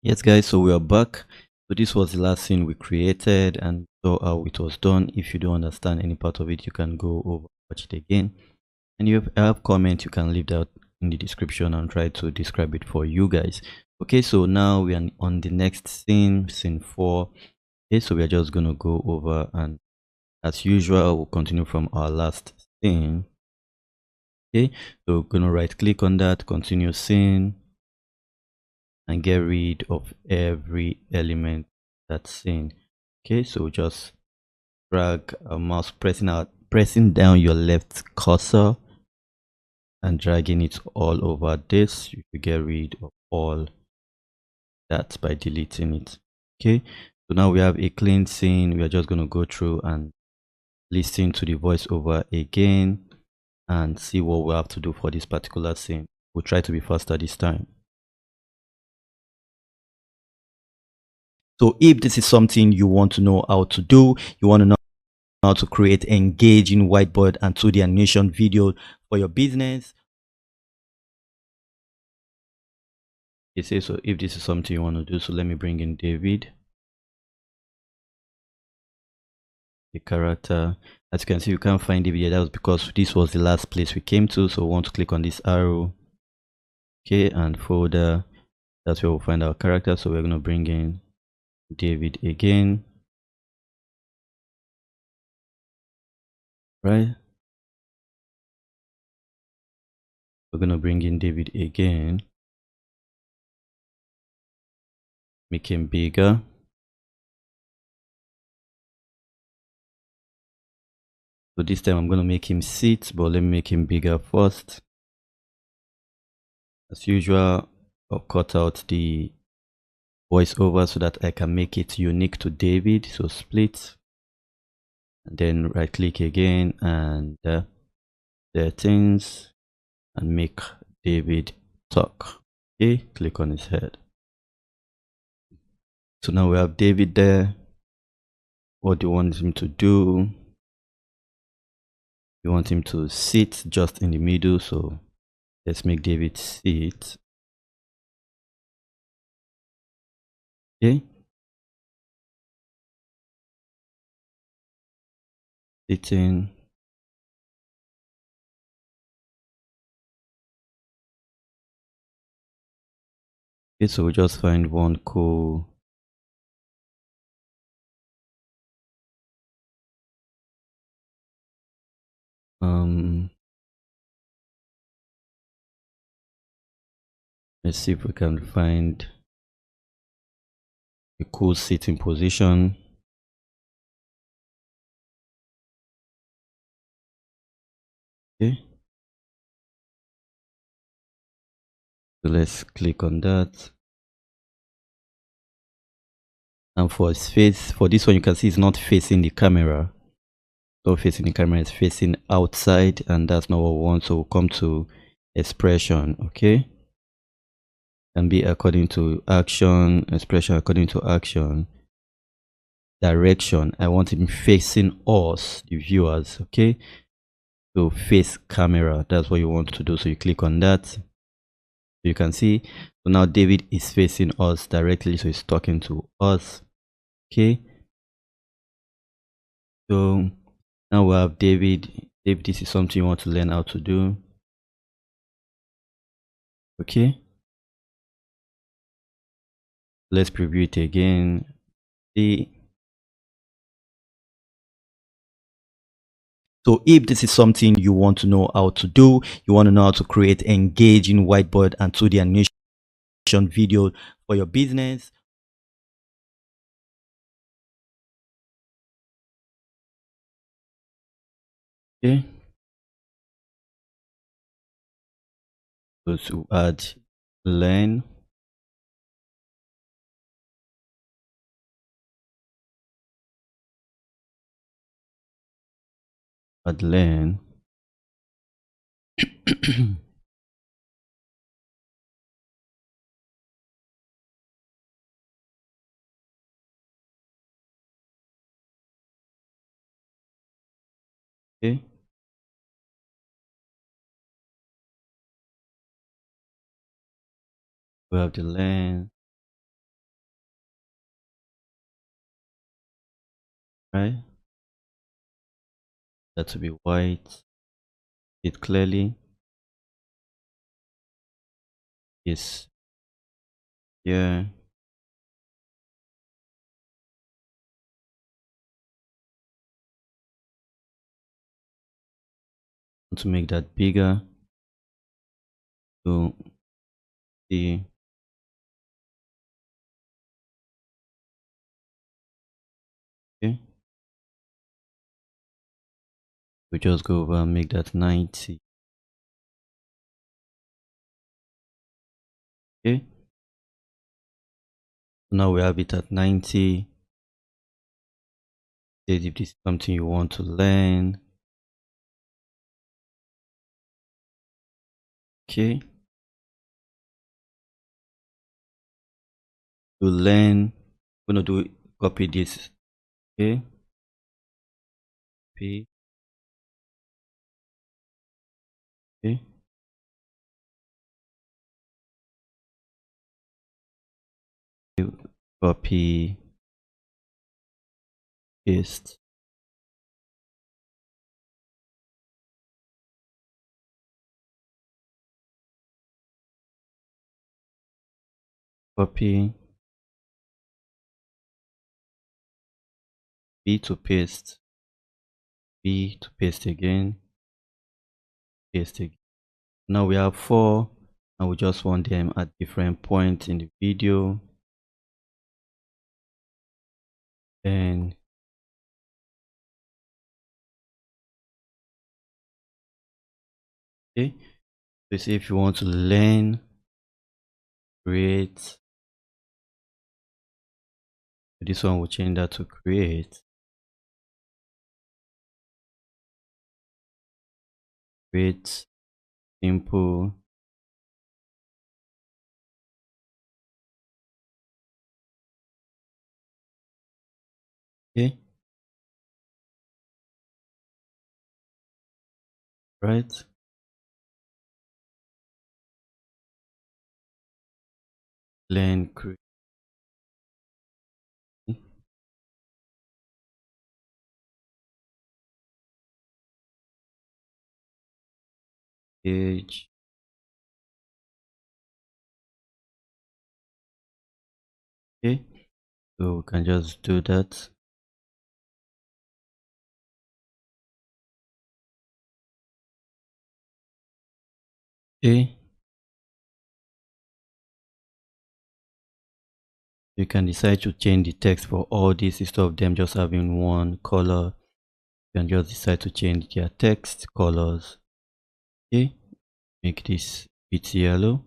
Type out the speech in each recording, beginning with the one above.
Yes, guys, so we are back. So this was the last scene we created and saw how it was done. If you don't understand any part of it, you can go over watch it again. And if you have comment, you can leave that in the description and try to describe it for you guys. Okay, so now we are on the next scene, scene 4. Okay, so we are just gonna go over, and as usual, we'll continue from our last scene. Okay, so we're gonna right click on that, continue scene, and get rid of every element that's scene. Okay, so just drag a mouse, pressing down your left cursor and dragging it all over this. You could get rid of all that by deleting it. Okay, so now we have a clean scene. We are just going to go through and listen to the voiceover again and see what we have to do for this particular scene. We'll try to be faster this time. So if this is something you want to know how to do, you want to know how to create engaging whiteboard and 2D animation video for your business. You say, so if this is something you want to do, so let me bring in David, the character. As you can see, you can't find David yet. That was because this was the last place we came to. So we want to click on this arrow, okay, and folder. That's where we'll find our character. So we're going to bring in David again, right? We're going to bring in David again, make him bigger. So this time I'm going to make him sit, but let me make him bigger first. As usual, I'll cut out the voiceover so that I can make it unique to David. So split, and then right click again and settings, and make David talk. Okay, click on his head. So now we have David there. What do you want him to do? You want him to sit just in the middle, so let's make David sit. Okay, sitting. Okay, so we just find one cool let's see if we can find a cool sitting position. Okay, so let's click on that. And for his face, for this one, you can see it's not facing the camera. So facing the camera is facing outside, and that's not what we want. So we'll come to expression. Okay, can be according to action, expression according to action, direction. I want him facing us, the viewers. Okay, so face camera, that's what you want to do. So you click on that, so you can see, so now David is facing us directly, so he's talking to us. Okay, so now we have David. If this is something you want to learn how to do, okay, let's preview it again. See, so if this is something you want to know how to do, you want to know how to create engaging whiteboard and 2D animation video for your business. Okay, so to add learn, add learn. Okay, We have the lens, right? That to be white. It clearly is here. To make that bigger, to see. Okay, we just go over and make that 90. Okay, now we have it at 90. If this is something you want to learn, okay, to learn, we're gonna do copy this. Okay, P, okay, copy, paste, copy, B to paste, B to paste again, paste again. Now we have 4, and we just want them at different points in the video. And okay, so see if you want to learn, create. This one will change that to create. Create, simple. Okay, right. Learn, create, page. Okay, so we can just do that. Okay, you can decide to change the text for all these instead of them just having one color. You can just decide to change their text colors. Okay, make this bit yellow,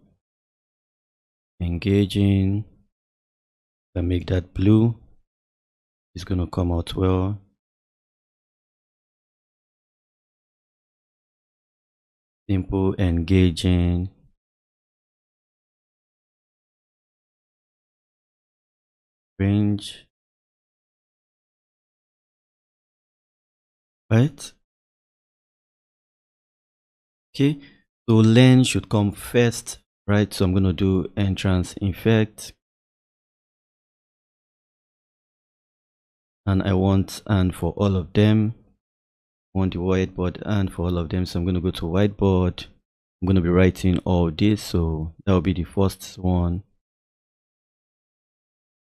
engaging, and make that blue. It's gonna come out well. Simple, engaging. Range, right? Okay, so learn should come first, right? So I'm going to do entrance effect, and I want and for all of them. I want the whiteboard and for all of them, so I'm going to go to whiteboard. I'm going to be writing all this, so that will be the first one.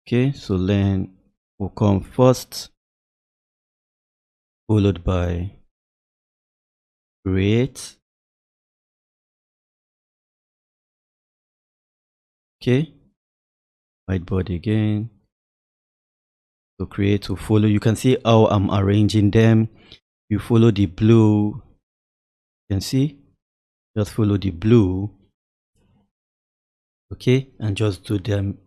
Okay, so learn will come first, followed by create. Okay, whiteboard again. So create to follow. You can see how I'm arranging them. You follow the blue. You can see, just follow the blue. Okay, and just do them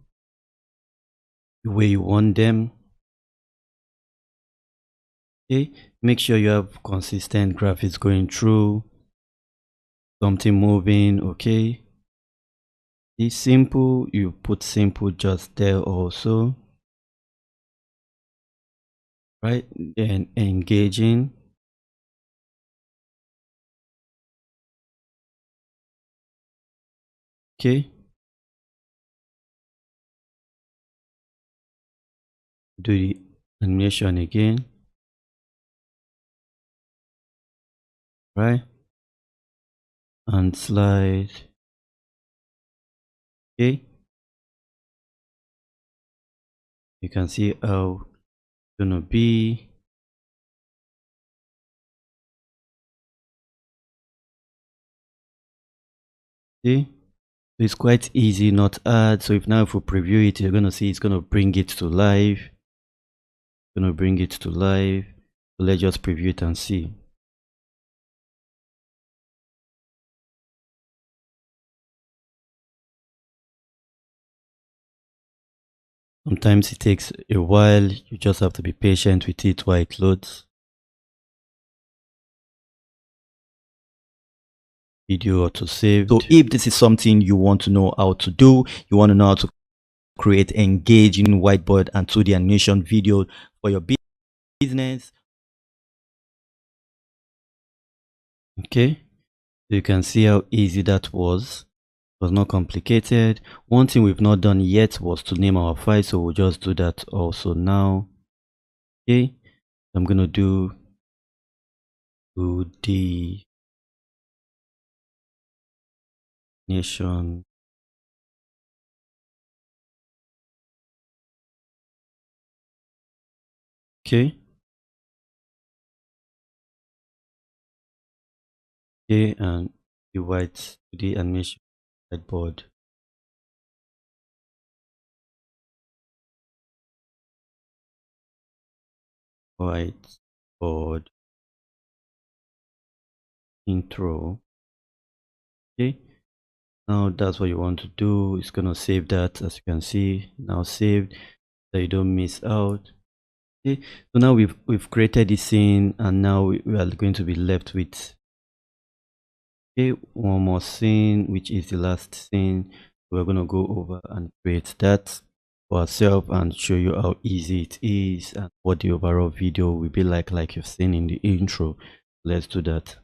the way you want them. Okay, make sure you have consistent graphics going through, something moving. Okay, it's simple, you put simple just there also, right? Then engaging. Okay, Do the animation again, right? And slide. Okay, you can see how it's gonna be. See, it's quite easy, not hard. So if now if we preview it, you're gonna see it's gonna bring it to life. Gonna bring it to life. So let's just preview it and see. Sometimes it takes a while. You just have to be patient with it while it loads. Video auto saved. So if this is something you want to know how to do, you want to know how to create engaging whiteboard and 2D animation video for your business. Okay, so you can see how easy that was. It was not complicated. One thing we've not done yet was to name our file, so we'll just do that also now. Okay, I'm gonna do the nation. Okay, okay, and the white the animation whiteboard. Whiteboard intro. Okay, now that's what you want to do. It's gonna save that, as you can see now saved, so you don't miss out. Okay, so now we've created this scene, and now we are going to be left with one more scene, which is the last scene. We're gonna go over and create that for ourselves and show you how easy it is and what the overall video will be like you've seen in the intro. Let's do that.